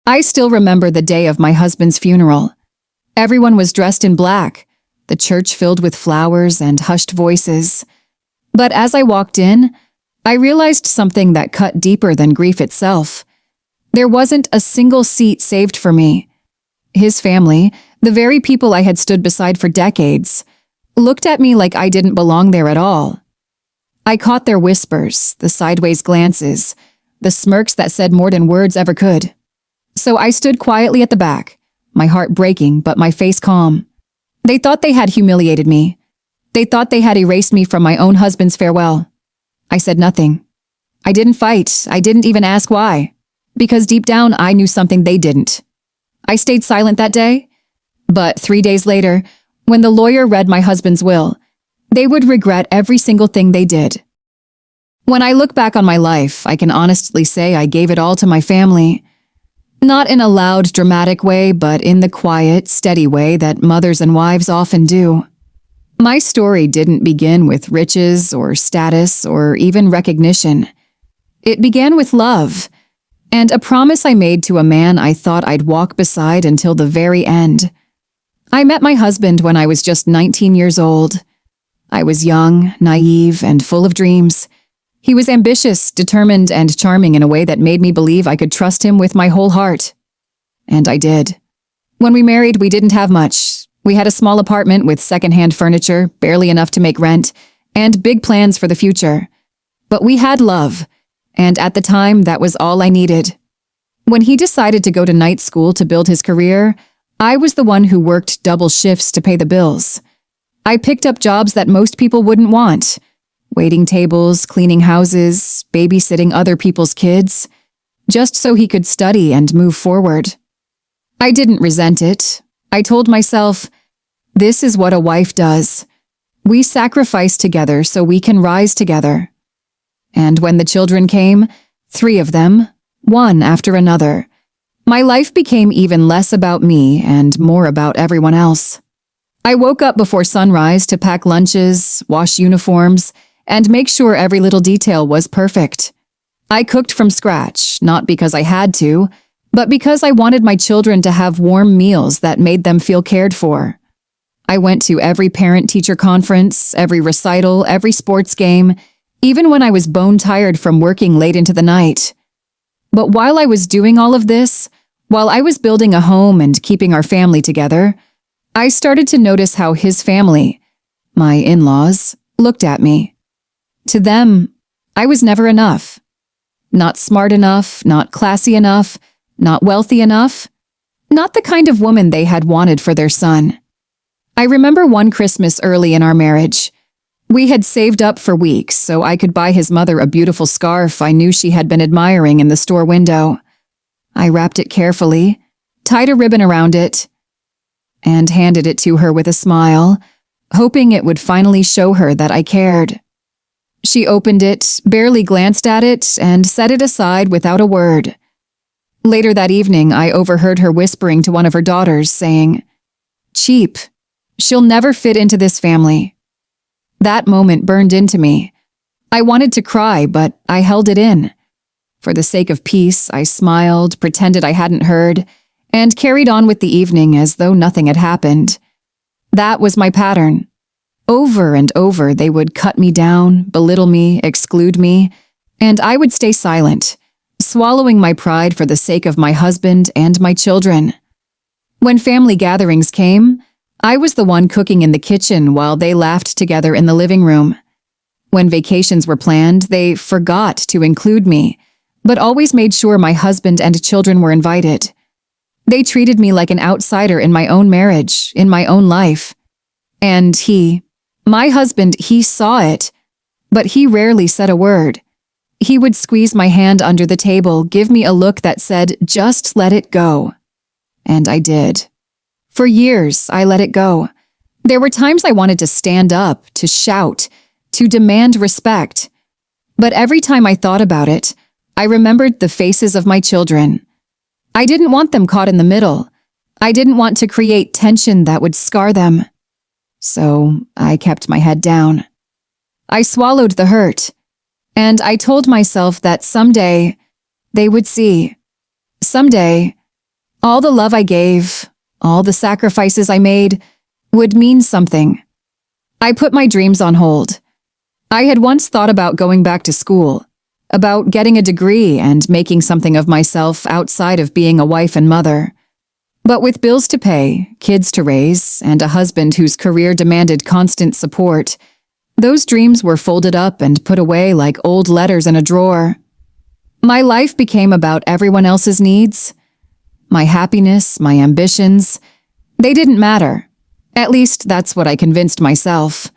I still remember the day of my husband's funeral. Everyone was dressed in black, the church filled with flowers and hushed voices. But as I walked in, I realized something that cut deeper than grief itself. There wasn't a single seat saved for me. His family, the very people I had stood beside for decades, looked at me like I didn't belong there at all. I caught their whispers, the sideways glances, the smirks that said more than words ever could. So I stood quietly at the back, my heart breaking but my face calm. They thought they had humiliated me. They thought they had erased me from my own husband's farewell. I said nothing. I didn't fight. I didn't even ask why. Because deep down I knew something they didn't. I stayed silent that day, but 3 days later, when the lawyer read my husband's will, they would regret every single thing they did. When I look back on my life, I can honestly say I gave it all to my family. Not in a loud, dramatic way, but in the quiet, steady way that mothers and wives often do. My story didn't begin with riches or status or even recognition. It began with love, and a promise I made to a man I thought I'd walk beside until the very end. I met my husband when I was just 19 years old. I was young, naive, and full of dreams. He was ambitious, determined, and charming in a way that made me believe I could trust him with my whole heart. And I did. When we married, we didn't have much. We had a small apartment with secondhand furniture, barely enough to make rent, and big plans for the future. But we had love, and at the time, that was all I needed. When he decided to go to night school to build his career, I was the one who worked double shifts to pay the bills. I picked up jobs that most people wouldn't want. Waiting tables, cleaning houses, babysitting other people's kids, just so he could study and move forward. I didn't resent it. I told myself, this is what a wife does. We sacrifice together so we can rise together. And when the children came, 3 of them, one after another, my life became even less about me and more about everyone else. I woke up before sunrise to pack lunches, wash uniforms, and make sure every little detail was perfect. I cooked from scratch, not because I had to, but because I wanted my children to have warm meals that made them feel cared for. I went to every parent-teacher conference, every recital, every sports game, even when I was bone-tired from working late into the night. But while I was doing all of this, while I was building a home and keeping our family together, I started to notice how his family, my in-laws, looked at me. To them, I was never enough. Not smart enough, not classy enough, not wealthy enough, not the kind of woman they had wanted for their son. I remember one Christmas early in our marriage. We had saved up for weeks so I could buy his mother a beautiful scarf I knew she had been admiring in the store window. I wrapped it carefully, tied a ribbon around it, and handed it to her with a smile, hoping it would finally show her that I cared. She opened it, barely glanced at it, and set it aside without a word. Later that evening, I overheard her whispering to one of her daughters, saying, "Cheap. She'll never fit into this family." That moment burned into me. I wanted to cry, but I held it in. For the sake of peace, I smiled, pretended I hadn't heard, and carried on with the evening as though nothing had happened. That was my pattern. Over and over, they would cut me down, belittle me, exclude me, and I would stay silent, swallowing my pride for the sake of my husband and my children. When family gatherings came, I was the one cooking in the kitchen while they laughed together in the living room. When vacations were planned, they forgot to include me, but always made sure my husband and children were invited. They treated me like an outsider in my own marriage, in my own life. And my husband, he saw it, but he rarely said a word. He would squeeze my hand under the table, give me a look that said, "Just let it go." And I did. For years, I let it go. There were times I wanted to stand up, to shout, to demand respect. But every time I thought about it, I remembered the faces of my children. I didn't want them caught in the middle. I didn't want to create tension that would scar them. So I kept my head down. I swallowed the hurt, and I told myself that someday they would see. Someday All the love I gave, all the sacrifices I made, would mean something. I put my dreams on hold. I had once thought about going back to school, about getting a degree and making something of myself outside of being a wife and mother. But with bills to pay, kids to raise, and a husband whose career demanded constant support, those dreams were folded up and put away like old letters in a drawer. My life became about everyone else's needs. My happiness, my ambitions, they didn't matter. At least that's what I convinced myself.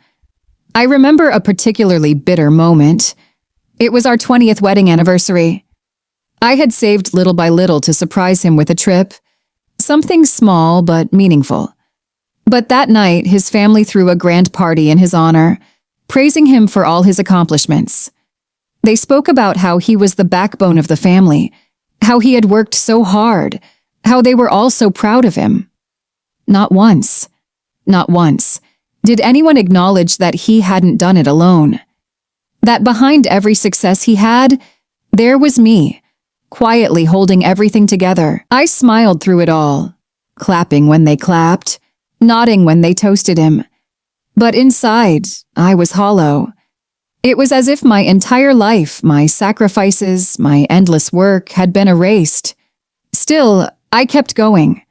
I remember a particularly bitter moment. It was our 20th wedding anniversary. I had saved little by little to surprise him with a trip, something small but meaningful. But that night, his family threw a grand party in his honor, praising him for all his accomplishments. They spoke about how he was the backbone of the family, how he had worked so hard, how they were all so proud of him. Not once did anyone acknowledge that he hadn't done it alone. That behind every success he had, there was me, quietly holding everything together. I smiled through it all, clapping when they clapped, nodding when they toasted him. But inside, I was hollow. It was as if my entire life, my sacrifices, my endless work had been erased. Still, I kept going.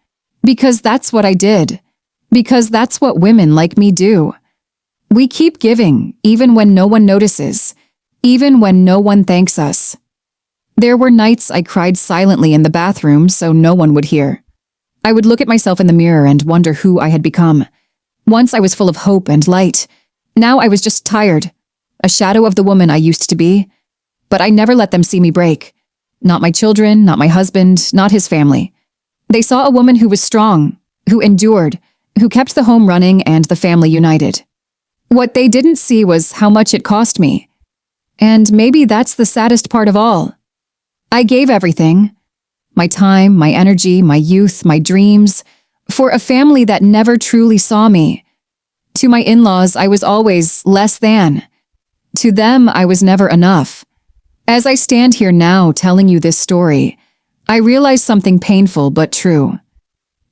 Because that's what I did. Because that's what women like me do. We keep giving, even when no one notices, even when no one thanks us. There were nights I cried silently in the bathroom so no one would hear. I would look at myself in the mirror and wonder who I had become. Once I was full of hope and light. Now I was just tired, a shadow of the woman I used to be. But I never let them see me break. Not my children, not my husband, not his family. They saw a woman who was strong, who endured, who kept the home running and the family united. What they didn't see was how much it cost me. And maybe that's the saddest part of all. I gave everything, my time, my energy, my youth, my dreams, for a family that never truly saw me. To my in-laws, I was always less than. To them, I was never enough. As I stand here now telling you this story, I realize something painful but true.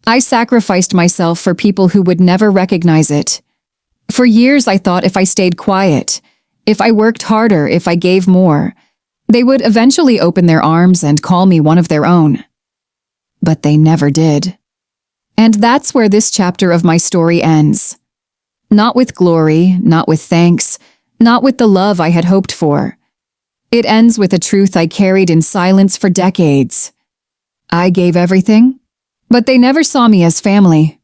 I sacrificed myself for people who would never recognize it. For years, I thought if I stayed quiet, if I worked harder, if I gave more, they would eventually open their arms and call me one of their own. But they never did. And that's where this chapter of my story ends. Not with glory, not with thanks, not with the love I had hoped for. It ends with a truth I carried in silence for decades. I gave everything, but they never saw me as family.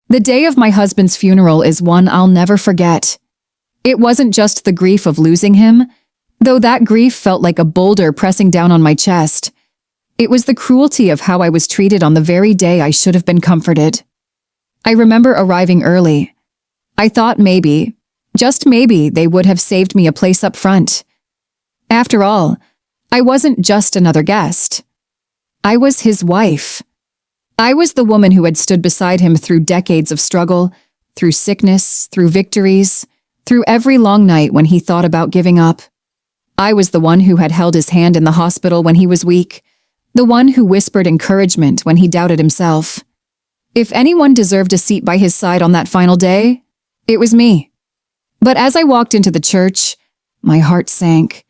The day of my husband's funeral is one I'll never forget. It wasn't just the grief of losing him, though that grief felt like a boulder pressing down on my chest. It was the cruelty of how I was treated on the very day I should have been comforted. I remember arriving early. I thought maybe, just maybe, they would have saved me a place up front. After all, I wasn't just another guest. I was his wife. I was the woman who had stood beside him through decades of struggle, through sickness, through victories, through every long night when he thought about giving up. I was the one who had held his hand in the hospital when he was weak, the one who whispered encouragement when he doubted himself. If anyone deserved a seat by his side on that final day, it was me. But as I walked into the church, my heart sank.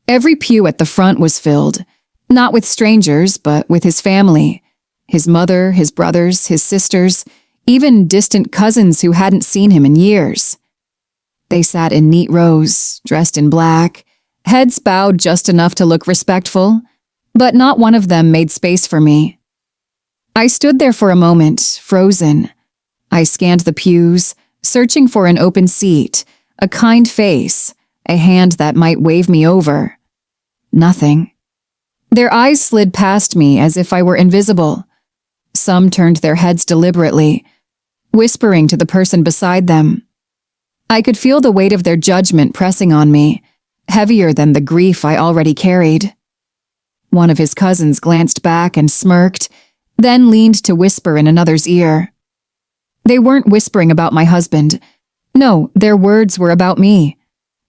Every pew at the front was filled, not with strangers, but with his family. His mother, his brothers, his sisters, even distant cousins who hadn't seen him in years. They sat in neat rows, dressed in black, heads bowed just enough to look respectful, but not one of them made space for me. I stood there for a moment, frozen. I scanned the pews, searching for an open seat, a kind face, a hand that might wave me over. Nothing. Their eyes slid past me as if I were invisible. Some turned their heads deliberately, whispering to the person beside them. I could feel the weight of their judgment pressing on me, heavier than the grief I already carried. One of his cousins glanced back and smirked, then leaned to whisper in another's ear. They weren't whispering about my husband. No, their words were about me.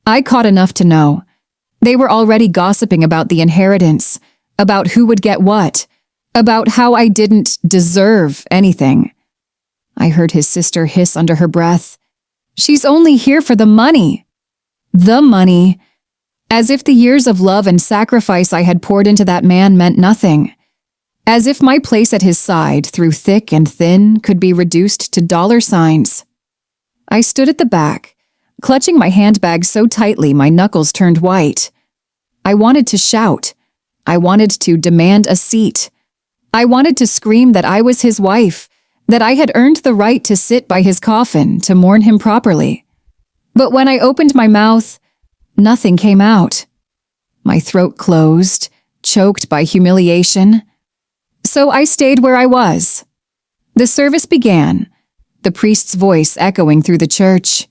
I caught enough to know. They were already gossiping about the inheritance, about who would get what, about how I didn't deserve anything. I heard his sister hiss under her breath, "She's only here for the money." The money. As if the years of love and sacrifice I had poured into that man meant nothing. As if my place at his side, through thick and thin, could be reduced to dollar signs. I stood at the back, clutching my handbag so tightly my knuckles turned white. I wanted to shout. I wanted to demand a seat. I wanted to scream that I was his wife, that I had earned the right to sit by his coffin to mourn him properly. But when I opened my mouth, nothing came out. My throat closed, choked by humiliation. So I stayed where I was. The service began, the priest's voice echoing through the church.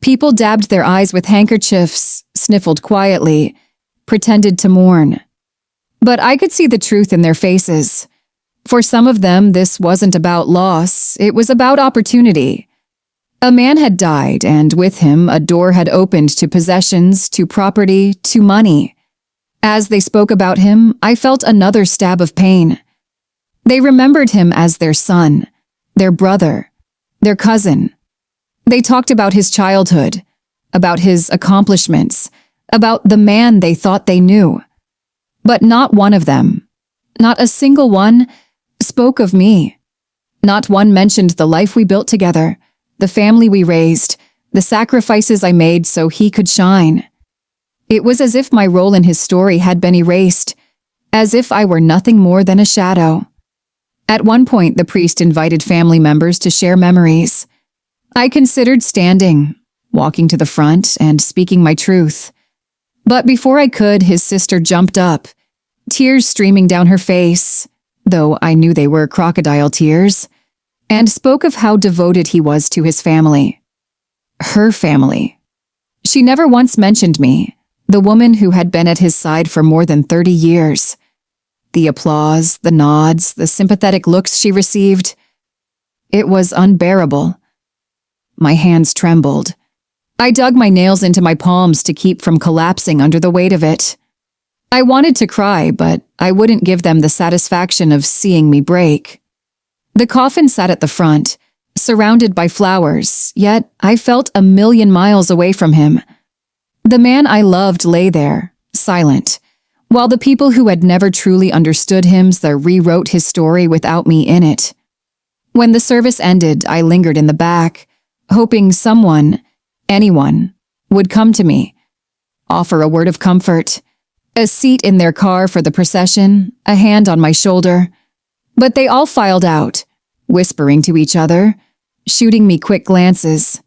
People dabbed their eyes with handkerchiefs, sniffled quietly, pretended to mourn. But I could see the truth in their faces. For some of them, this wasn't about loss, it was about opportunity. A man had died, and with him, a door had opened to possessions, to property, to money. As they spoke about him, I felt another stab of pain. They remembered him as their son, their brother, their cousin. They talked about his childhood, about his accomplishments, about the man they thought they knew. But not one of them, not a single one, spoke of me. Not one mentioned the life we built together, the family we raised, the sacrifices I made so he could shine. It was as if my role in his story had been erased, as if I were nothing more than a shadow. At one point, the priest invited family members to share memories. I considered standing, walking to the front, and speaking my truth. But before I could, his sister jumped up, tears streaming down her face, though I knew they were crocodile tears, and spoke of how devoted he was to his family. Her family. She never once mentioned me, the woman who had been at his side for more than 30 years. The applause, the nods, the sympathetic looks she received. It was unbearable. My hands trembled. I dug my nails into my palms to keep from collapsing under the weight of it. I wanted to cry, but I wouldn't give them the satisfaction of seeing me break. The coffin sat at the front, surrounded by flowers, yet I felt a million miles away from him. The man I loved lay there, silent, while the people who had never truly understood him rewrote his story without me in it. When the service ended, I lingered in the back, hoping someone, anyone, would come to me, offer a word of comfort, a seat in their car for the procession, a hand on my shoulder. But they all filed out, whispering to each other, shooting me quick glances,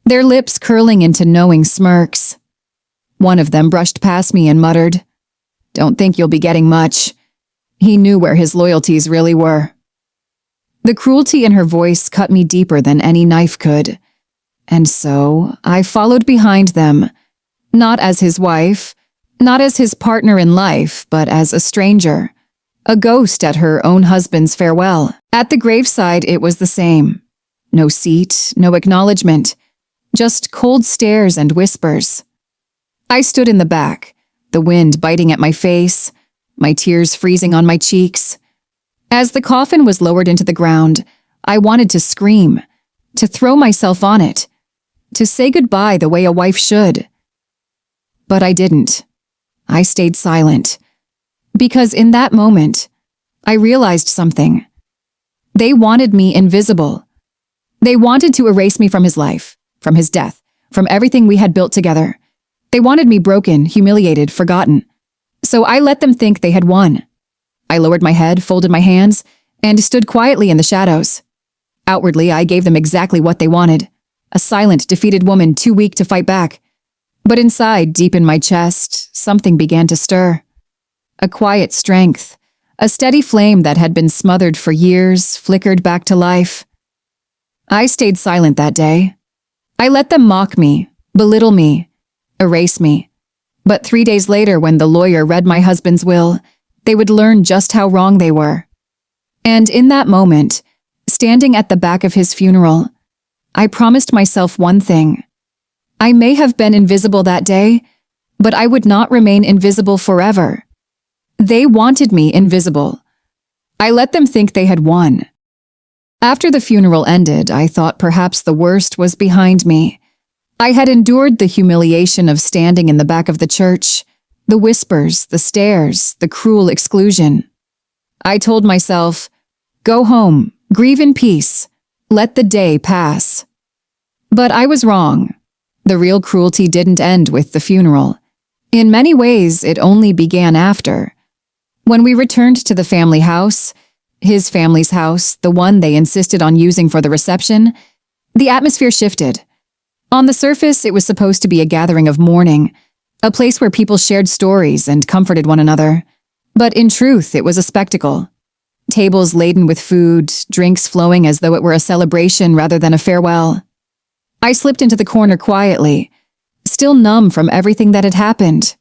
their lips curling into knowing smirks. One of them brushed past me and muttered, "Don't think you'll be getting much." He knew where his loyalties really were. The cruelty in her voice cut me deeper than any knife could. And so I followed behind them, not as his wife, not as his partner in life, but as a stranger, a ghost at her own husband's farewell. At the graveside, it was the same. No seat, no acknowledgement, just cold stares and whispers. I stood in the back, the wind biting at my face, my tears freezing on my cheeks. As the coffin was lowered into the ground, I wanted to scream, to throw myself on it, to say goodbye the way a wife should. But I didn't. I stayed silent, because in that moment, I realized something. They wanted me invisible. They wanted to erase me from his life, from his death, from everything we had built together. They wanted me broken, humiliated, forgotten. So I let them think they had won. I lowered my head, folded my hands, and stood quietly in the shadows. Outwardly, I gave them exactly what they wanted. A silent, defeated woman too weak to fight back. But inside, deep in my chest, something began to stir. A quiet strength, a steady flame that had been smothered for years, flickered back to life. I stayed silent that day. I let them mock me, belittle me, erase me. But 3 days later, when the lawyer read my husband's will, they would learn just how wrong they were. And in that moment, standing at the back of his funeral, I promised myself one thing. I may have been invisible that day, but I would not remain invisible forever. They wanted me invisible. I let them think they had won. After the funeral ended, I thought perhaps the worst was behind me. I had endured the humiliation of standing in the back of the church, the whispers, the stares, the cruel exclusion. I told myself, go home, grieve in peace, let the day pass. But I was wrong. The real cruelty didn't end with the funeral. In many ways, it only began after. When we returned to the family house, his family's house, the one they insisted on using for the reception, the atmosphere shifted. On the surface, it was supposed to be a gathering of mourning, a place where people shared stories and comforted one another. But in truth, it was a spectacle. Tables laden with food, drinks flowing as though it were a celebration rather than a farewell. I slipped into the corner quietly, still numb from everything that had happened.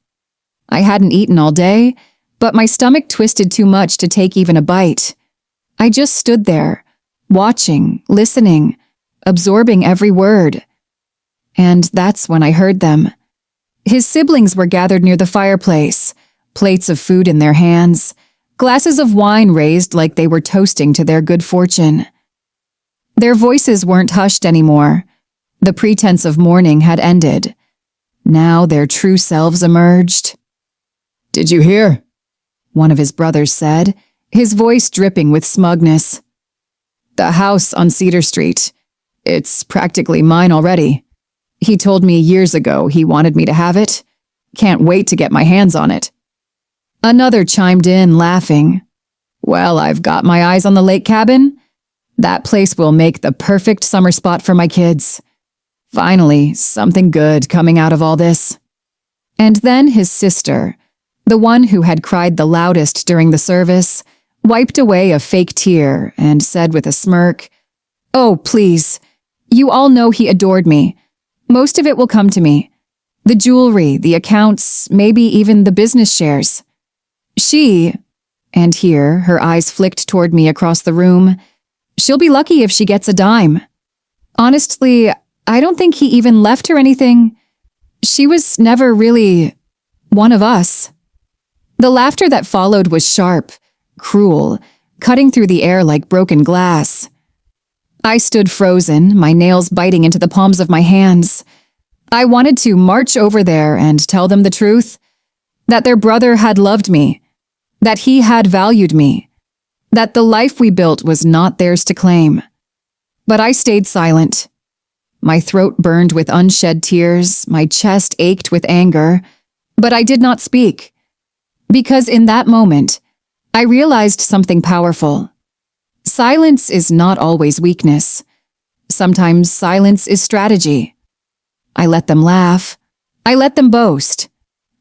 I hadn't eaten all day, but my stomach twisted too much to take even a bite. I just stood there, watching, listening, absorbing every word. And that's when I heard them. His siblings were gathered near the fireplace, plates of food in their hands, glasses of wine raised like they were toasting to their good fortune. Their voices weren't hushed anymore. The pretense of mourning had ended. Now their true selves emerged. "Did you hear?" one of his brothers said, his voice dripping with smugness. "The house on Cedar Street. It's practically mine already. He told me years ago he wanted me to have it. Can't wait to get my hands on it." Another chimed in, laughing. "Well, I've got my eyes on the lake cabin. That place will make the perfect summer spot for my kids. Finally, something good coming out of all this." And then his sister, the one who had cried the loudest during the service, wiped away a fake tear and said with a smirk, "Oh, please. You all know he adored me. Most of it will come to me. The jewelry, the accounts, maybe even the business shares. She," and here her eyes flicked toward me across the room, "she'll be lucky if she gets a dime. Honestly, I don't think he even left her anything. She was never really one of us." The laughter that followed was sharp, cruel, cutting through the air like broken glass. I stood frozen, my nails biting into the palms of my hands. I wanted to march over there and tell them the truth, that their brother had loved me, that he had valued me, that the life we built was not theirs to claim. But I stayed silent. My throat burned with unshed tears, my chest ached with anger, but I did not speak. Because in that moment, I realized something powerful. Silence is not always weakness. Sometimes silence is strategy. I let them laugh. I let them boast.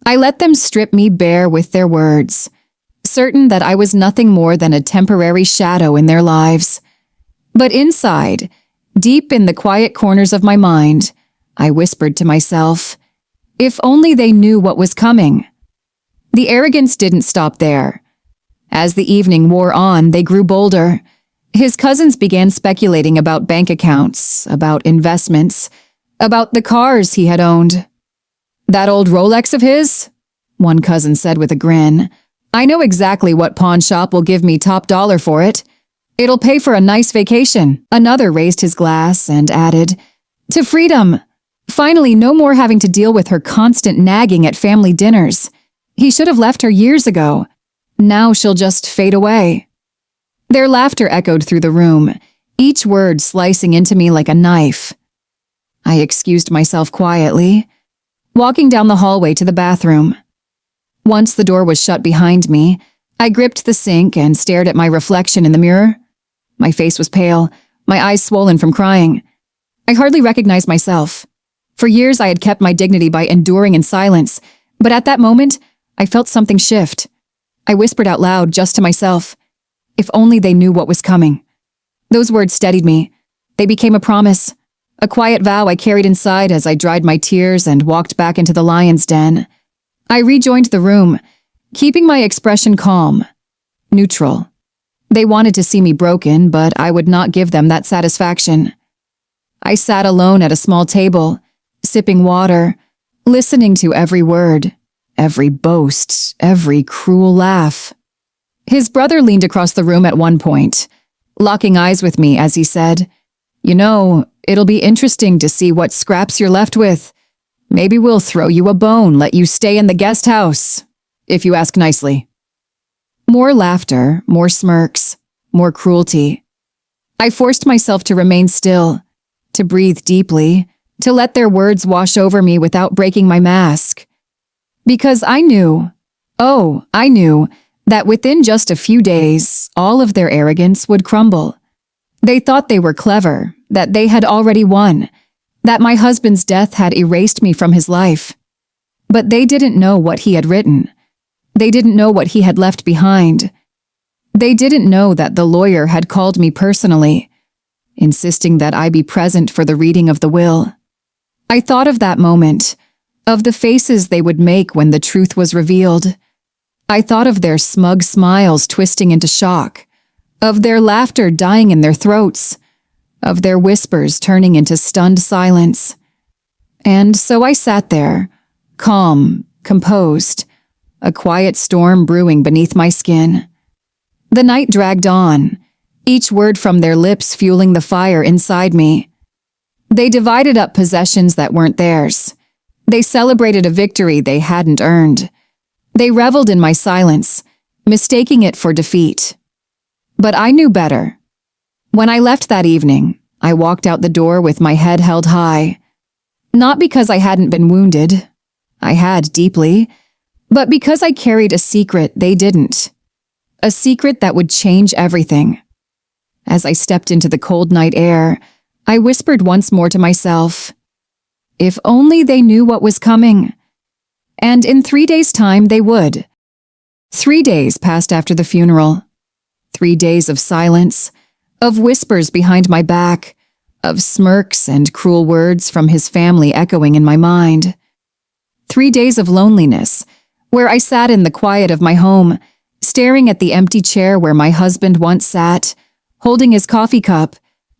I let them strip me bare with their words, certain that I was nothing more than a temporary shadow in their lives. But inside, deep in the quiet corners of my mind, I whispered to myself, if only they knew what was coming. The arrogance didn't stop there. As the evening wore on, they grew bolder. His cousins began speculating about bank accounts, about investments, about the cars he had owned. "That old Rolex of his?" one cousin said with a grin. "I know exactly what pawn shop will give me top dollar for it. It'll pay for a nice vacation." Another raised his glass and added, "To freedom. Finally, no more having to deal with her constant nagging at family dinners. He should have left her years ago. Now she'll just fade away." Their laughter echoed through the room, each word slicing into me like a knife. I excused myself quietly, walking down the hallway to the bathroom. Once the door was shut behind me, I gripped the sink and stared at my reflection in the mirror. My face was pale, my eyes swollen from crying. I hardly recognized myself. For years I had kept my dignity by enduring in silence, but at that moment, I felt something shift. I whispered out loud, just to myself, if only they knew what was coming. Those words steadied me. They became a promise, a quiet vow I carried inside as I dried my tears and walked back into the lion's den. I rejoined the room, keeping my expression calm, neutral. They wanted to see me broken, but I would not give them that satisfaction. I sat alone at a small table, sipping water, listening to every word, every boast, every cruel laugh. His brother leaned across the room at one point, locking eyes with me as he said, "You know, it'll be interesting to see what scraps you're left with. Maybe we'll throw you a bone, let you stay in the guest house, if you ask nicely." More laughter, more smirks, more cruelty. I forced myself to remain still, to breathe deeply, to let their words wash over me without breaking my mask. Because I knew, that within just a few days, all of their arrogance would crumble. They thought they were clever, that they had already won, that my husband's death had erased me from his life. But they didn't know what he had written. They didn't know what he had left behind. They didn't know that the lawyer had called me personally, insisting that I be present for the reading of the will. I thought of that moment, of the faces they would make when the truth was revealed. I thought of their smug smiles twisting into shock, of their laughter dying in their throats, of their whispers turning into stunned silence. And so I sat there, calm, composed, a quiet storm brewing beneath my skin. The night dragged on, each word from their lips fueling the fire inside me. They divided up possessions that weren't theirs. They celebrated a victory they hadn't earned. They reveled in my silence, mistaking it for defeat. But I knew better. When I left that evening, I walked out the door with my head held high. Not because I hadn't been wounded. I had deeply. But because I carried a secret they didn't. A secret that would change everything. As I stepped into the cold night air, I whispered once more to myself, if only they knew what was coming. And in 3 days' time they would. 3 days passed after the funeral. 3 days of silence, of whispers behind my back, of smirks and cruel words from his family echoing in my mind. 3 days of loneliness, where I sat in the quiet of my home, staring at the empty chair where my husband once sat, holding his coffee cup,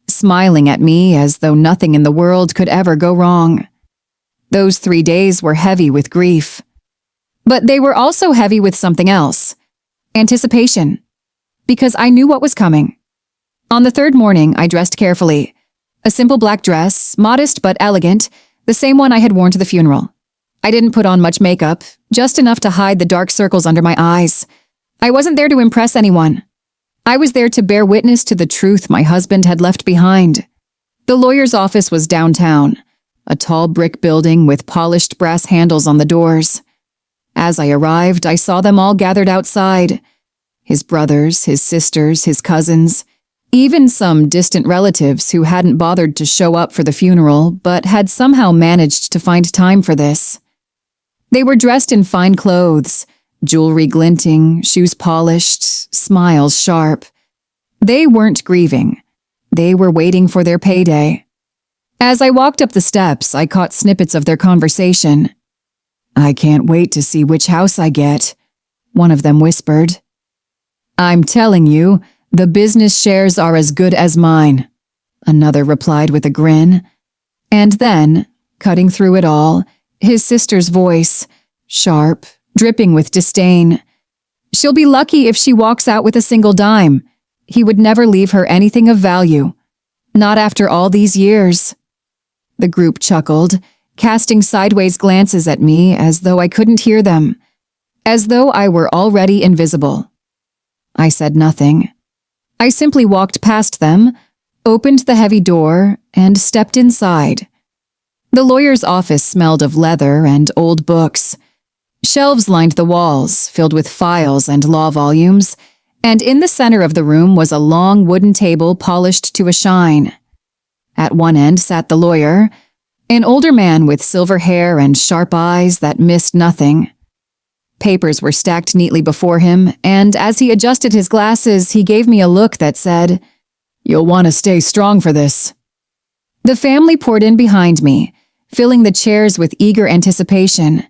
smiling at me as though nothing in the world could ever go wrong. Those 3 days were heavy with grief. But they were also heavy with something else. Anticipation. Because I knew what was coming. On the third morning, I dressed carefully. A simple black dress, modest but elegant, the same one I had worn to the funeral. I didn't put on much makeup, just enough to hide the dark circles under my eyes. I wasn't there to impress anyone. I was there to bear witness to the truth my husband had left behind. The lawyer's office was downtown, a tall brick building with polished brass handles on the doors. As I arrived, I saw them all gathered outside. His brothers, his sisters, his cousins, even some distant relatives who hadn't bothered to show up for the funeral but had somehow managed to find time for this. They were dressed in fine clothes, jewelry glinting, shoes polished, smiles sharp. They weren't grieving. They were waiting for their payday. As I walked up the steps, I caught snippets of their conversation. "I can't wait to see which house I get," one of them whispered. "I'm telling you, the business shares are as good as mine," another replied with a grin. And then, cutting through it all, his sister's voice, sharp, dripping with disdain. "She'll be lucky if she walks out with a single dime. He would never leave her anything of value. Not after all these years." The group chuckled, casting sideways glances at me as though I couldn't hear them, as though I were already invisible. I said nothing. I simply walked past them, opened the heavy door, and stepped inside. The lawyer's office smelled of leather and old books. Shelves lined the walls, filled with files and law volumes, and in the center of the room was a long wooden table polished to a shine. At one end sat the lawyer, an older man with silver hair and sharp eyes that missed nothing. Papers were stacked neatly before him, and as he adjusted his glasses, he gave me a look that said, "You'll want to stay strong for this." The family poured in behind me, filling the chairs with eager anticipation.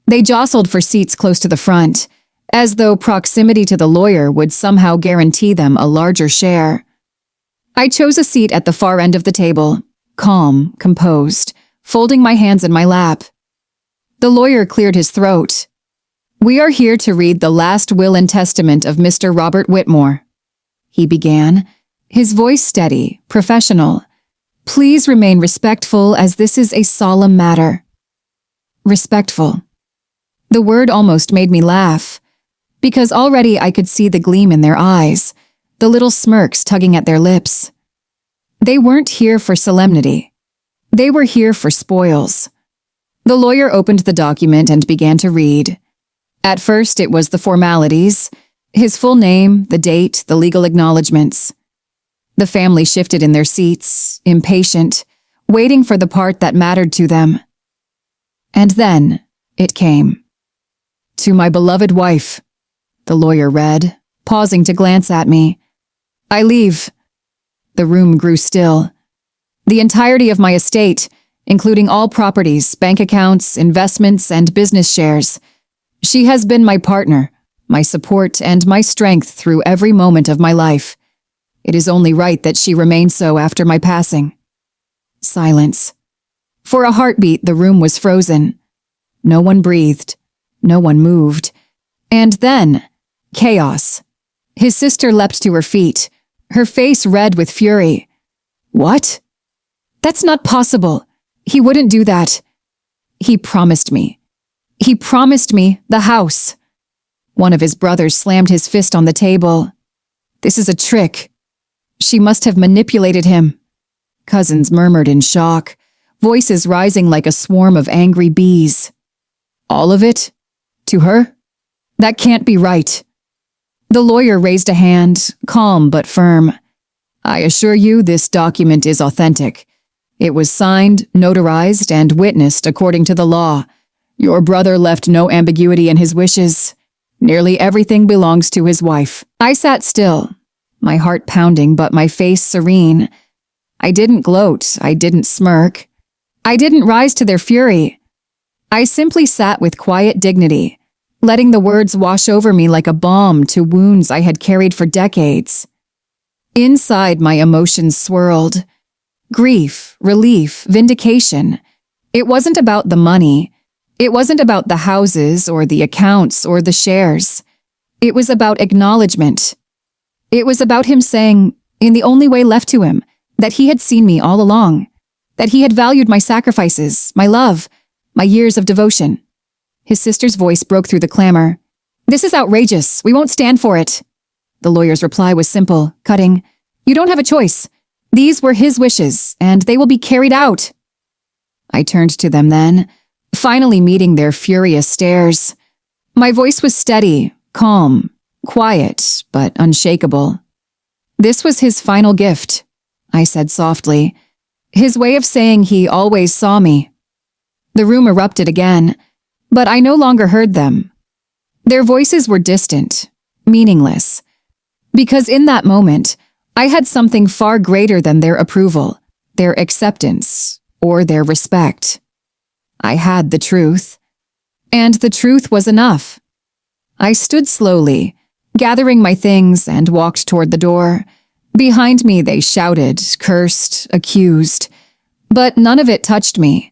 They jostled for seats close to the front, as though proximity to the lawyer would somehow guarantee them a larger share. I chose a seat at the far end of the table, calm, composed, folding my hands in my lap. The lawyer cleared his throat. "We are here to read the last will and testament of Mr. Robert Whitmore," he began, his voice steady, professional. "Please remain respectful as this is a solemn matter." Respectful. The word almost made me laugh, because already I could see the gleam in their eyes, the little smirks tugging at their lips. They weren't here for solemnity. They were here for spoils. The lawyer opened the document and began to read. At first it was the formalities, his full name, the date, the legal acknowledgments. The family shifted in their seats, impatient, waiting for the part that mattered to them. And then it came. "To my beloved wife," the lawyer read, pausing to glance at me. "I leave." The room grew still. "The entirety of my estate, including all properties, bank accounts, investments, and business shares. She has been my partner, my support, and my strength through every moment of my life. It is only right that she remain so after my passing." Silence. For a heartbeat, the room was frozen. No one breathed. No one moved. And then, chaos. His sister leapt to her feet, her face red with fury. "What? That's not possible. He wouldn't do that. He promised me. He promised me the house." One of his brothers slammed his fist on the table. "This is a trick. She must have manipulated him." Cousins murmured in shock, voices rising like a swarm of angry bees. "All of it? To her? That can't be right." The lawyer raised a hand, calm but firm. "I assure you this document is authentic. It was signed, notarized, and witnessed according to the law. Your brother left no ambiguity in his wishes. Nearly everything belongs to his wife." I sat still, my heart pounding but my face serene. I didn't gloat, I didn't smirk. I didn't rise to their fury. I simply sat with quiet dignity, letting the words wash over me like a balm to wounds I had carried for decades. Inside, my emotions swirled. Grief, relief, vindication. It wasn't about the money. It wasn't about the houses or the accounts or the shares. It was about acknowledgement. It was about him saying, in the only way left to him, that he had seen me all along, that he had valued my sacrifices, my love, my years of devotion. His sister's voice broke through the clamor. "This is outrageous. We won't stand for it." The lawyer's reply was simple, cutting. "You don't have a choice. These were his wishes, and they will be carried out." I turned to them then, finally meeting their furious stares. My voice was steady, calm, quiet, but unshakable. "This was his final gift," I said softly. "His way of saying he always saw me." The room erupted again, but I no longer heard them. Their voices were distant, meaningless, because in that moment, I had something far greater than their approval, their acceptance, or their respect. I had the truth, and the truth was enough. I stood slowly, gathering my things, and walked toward the door. Behind me they shouted, cursed, accused, but none of it touched me.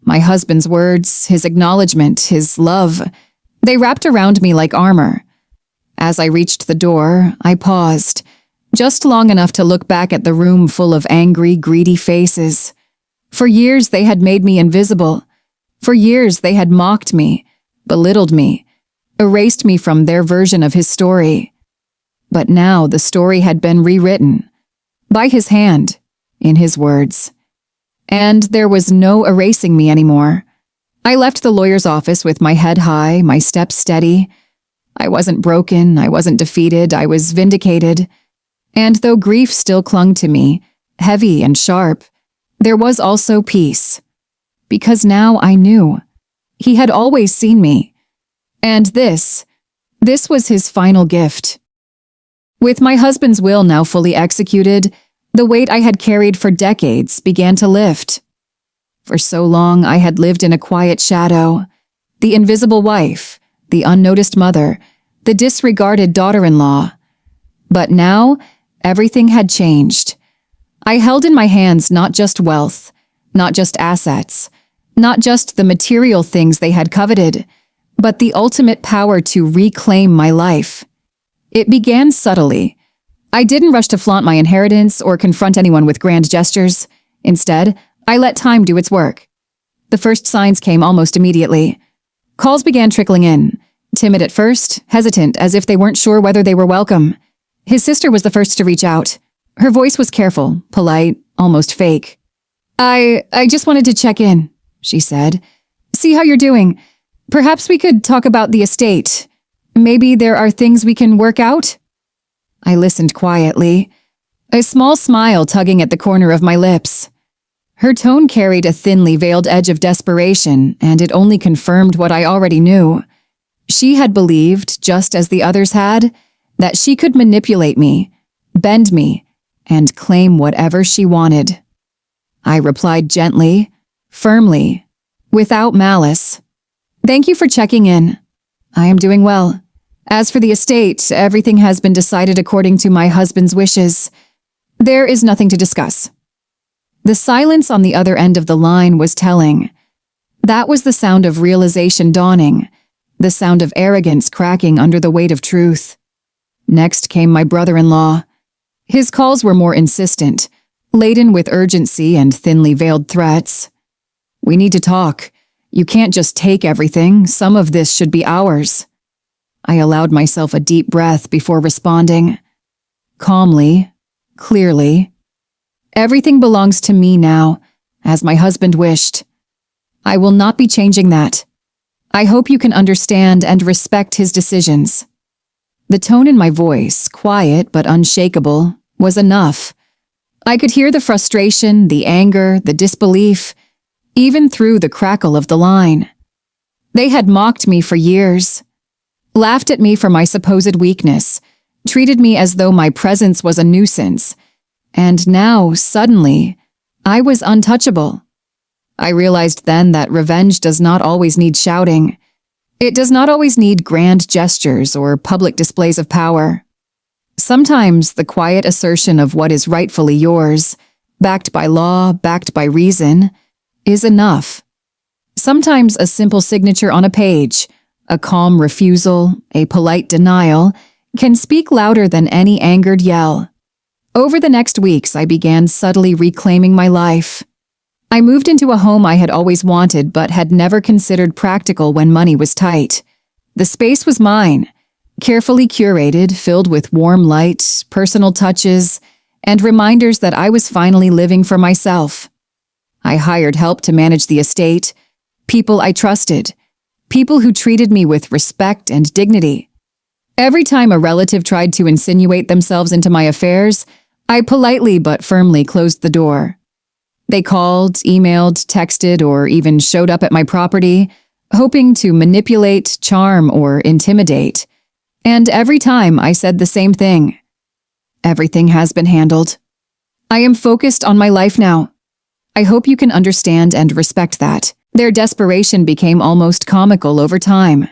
My husband's words, his acknowledgement, his love, they wrapped around me like armor. As I reached the door, I paused, just long enough to look back at the room full of angry, greedy faces. For years they had made me invisible. For years they had mocked me, belittled me, erased me from their version of his story. But now the story had been rewritten, by his hand, in his words. And there was no erasing me anymore. I left the lawyer's office with my head high, my steps steady. I wasn't broken, I wasn't defeated, I was vindicated. And though grief still clung to me, heavy and sharp, there was also peace. Because now I knew. He had always seen me. And this was his final gift. With my husband's will now fully executed, the weight I had carried for decades began to lift. For so long I had lived in a quiet shadow, the invisible wife, the unnoticed mother, the disregarded daughter-in-law. But now, everything had changed. I held in my hands not just wealth, not just assets, not just the material things they had coveted, but the ultimate power to reclaim my life. It began subtly. I didn't rush to flaunt my inheritance or confront anyone with grand gestures. Instead, I let time do its work. The first signs came almost immediately. Calls began trickling in, timid at first, hesitant as if they weren't sure whether they were welcome. His sister was the first to reach out. Her voice was careful, polite, almost fake. I just wanted to check in, she said. See how you're doing. Perhaps we could talk about the estate. Maybe there are things we can work out? I listened quietly, a small smile tugging at the corner of my lips. Her tone carried a thinly veiled edge of desperation, and it only confirmed what I already knew. She had believed, just as the others had, that she could manipulate me, bend me, and claim whatever she wanted. I replied gently, firmly, without malice. Thank you for checking in. I am doing well. As for the estate, everything has been decided according to my husband's wishes. There is nothing to discuss. The silence on the other end of the line was telling. That was the sound of realization dawning, the sound of arrogance cracking under the weight of truth. Next came my brother-in-law. His calls were more insistent, laden with urgency and thinly veiled threats. We need to talk. You can't just take everything. Some of this should be ours. I allowed myself a deep breath before responding. Calmly, clearly. Everything belongs to me now, as my husband wished. I will not be changing that. I hope you can understand and respect his decisions. The tone in my voice, quiet but unshakable, was enough. I could hear the frustration, the anger, the disbelief, even through the crackle of the line. They had mocked me for years, laughed at me for my supposed weakness, treated me as though my presence was a nuisance, and now, suddenly, I was untouchable. I realized then that revenge does not always need shouting. It does not always need grand gestures or public displays of power. Sometimes the quiet assertion of what is rightfully yours, backed by law, backed by reason, is enough. Sometimes a simple signature on a page, a calm refusal, a polite denial, can speak louder than any angered yell. Over the next weeks, I began subtly reclaiming my life. I moved into a home I had always wanted but had never considered practical when money was tight. The space was mine, carefully curated, filled with warm light, personal touches, and reminders that I was finally living for myself. I hired help to manage the estate, people I trusted, people who treated me with respect and dignity. Every time a relative tried to insinuate themselves into my affairs, I politely but firmly closed the door. They called, emailed, texted, or even showed up at my property, hoping to manipulate, charm, or intimidate. And every time I said the same thing. Everything has been handled. I am focused on my life now. I hope you can understand and respect that. Their desperation became almost comical over time.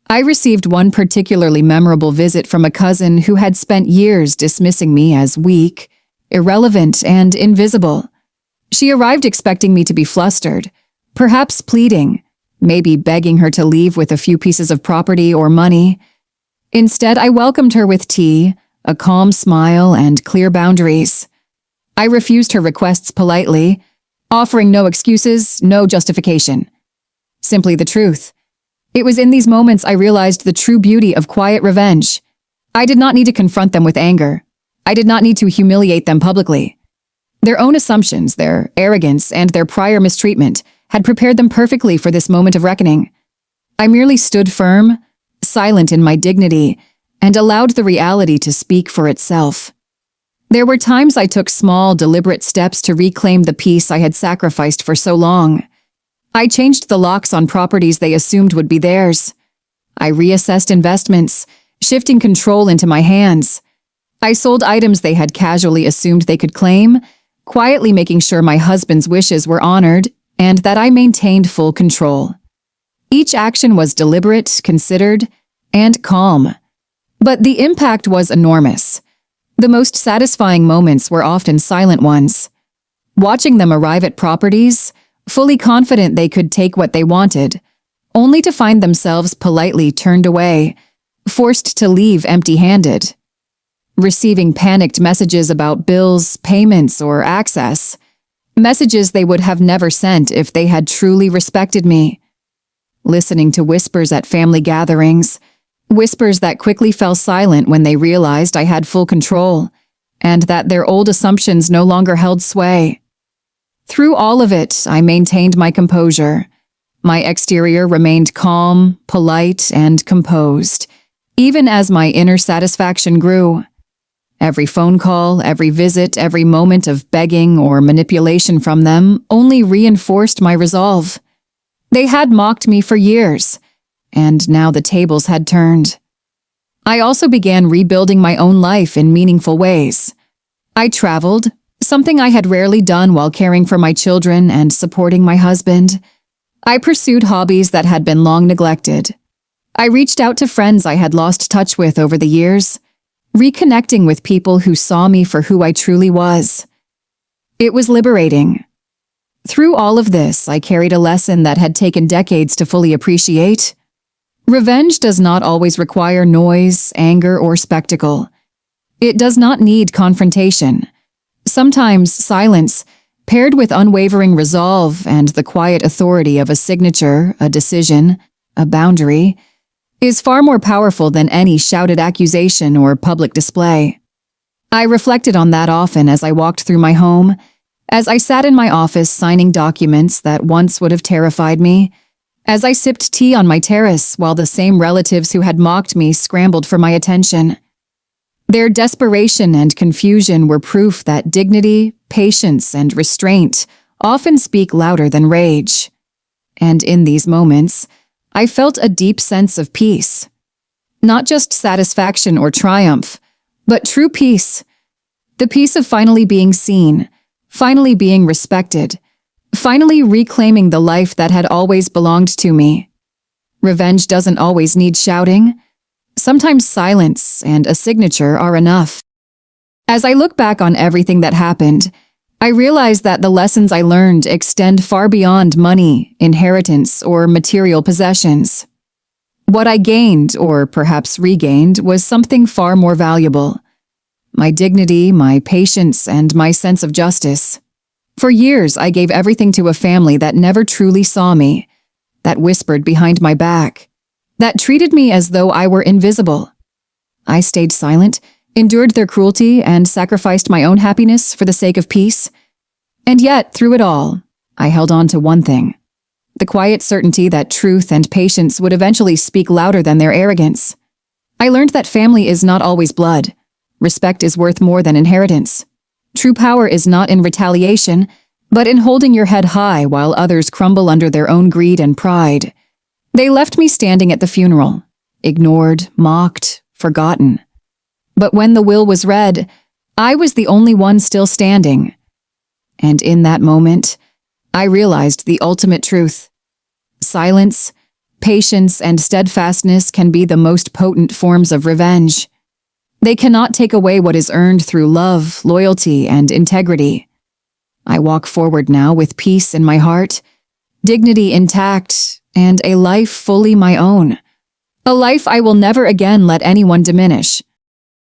I received one particularly memorable visit from a cousin who had spent years dismissing me as weak, irrelevant, and invisible. She arrived expecting me to be flustered, perhaps pleading, maybe begging her to leave with a few pieces of property or money. Instead, I welcomed her with tea, a calm smile, and clear boundaries. I refused her requests politely, offering no excuses, no justification. Simply the truth. It was in these moments I realized the true beauty of quiet revenge. I did not need to confront them with anger. I did not need to humiliate them publicly. Their own assumptions, their arrogance, and their prior mistreatment had prepared them perfectly for this moment of reckoning. I merely stood firm, silent in my dignity, and allowed the reality to speak for itself. There were times I took small, deliberate steps to reclaim the peace I had sacrificed for so long. I changed the locks on properties they assumed would be theirs. I reassessed investments, shifting control into my hands. I sold items they had casually assumed they could claim, quietly making sure my husband's wishes were honored and that I maintained full control. Each action was deliberate, considered, and calm. But the impact was enormous. The most satisfying moments were often silent ones. Watching them arrive at properties, fully confident they could take what they wanted, only to find themselves politely turned away, forced to leave empty-handed. Receiving panicked messages about bills, payments, or access, messages they would have never sent if they had truly respected me. Listening to whispers at family gatherings, whispers that quickly fell silent when they realized I had full control, and that their old assumptions no longer held sway. Through all of it, I maintained my composure. My exterior remained calm, polite, and composed, even as my inner satisfaction grew. Every phone call, every visit, every moment of begging or manipulation from them only reinforced my resolve. They had mocked me for years, and now the tables had turned. I also began rebuilding my own life in meaningful ways. I traveled, something I had rarely done while caring for my children and supporting my husband. I pursued hobbies that had been long neglected. I reached out to friends I had lost touch with over the years, reconnecting with people who saw me for who I truly was. It was liberating. Through all of this, I carried a lesson that had taken decades to fully appreciate. Revenge does not always require noise, anger, or spectacle. It does not need confrontation. Sometimes silence, paired with unwavering resolve and the quiet authority of a signature, a decision, a boundary, is far more powerful than any shouted accusation or public display. I reflected on that often as I walked through my home, as I sat in my office signing documents that once would have terrified me, as I sipped tea on my terrace while the same relatives who had mocked me scrambled for my attention. Their desperation and confusion were proof that dignity, patience, and restraint often speak louder than rage. And in these moments, I felt a deep sense of peace. Not just satisfaction or triumph, but true peace. The peace of finally being seen, finally being respected, finally reclaiming the life that had always belonged to me. Revenge doesn't always need shouting. Sometimes silence and a signature are enough. As I look back on everything that happened, I realize that the lessons I learned extend far beyond money, inheritance, or material possessions. What I gained, or perhaps regained, was something far more valuable. My dignity, my patience, and my sense of justice. For years, I gave everything to a family that never truly saw me, that whispered behind my back, that treated me as though I were invisible. I stayed silent, endured their cruelty, and sacrificed my own happiness for the sake of peace. And yet, through it all, I held on to one thing: the quiet certainty that truth and patience would eventually speak louder than their arrogance. I learned that family is not always blood. Respect is worth more than inheritance. True power is not in retaliation, but in holding your head high while others crumble under their own greed and pride. They left me standing at the funeral, ignored, mocked, forgotten. But when the will was read, I was the only one still standing. And in that moment, I realized the ultimate truth. Silence, patience, and steadfastness can be the most potent forms of revenge. They cannot take away what is earned through love, loyalty, and integrity. I walk forward now with peace in my heart, dignity intact, and a life fully my own. A life I will never again let anyone diminish.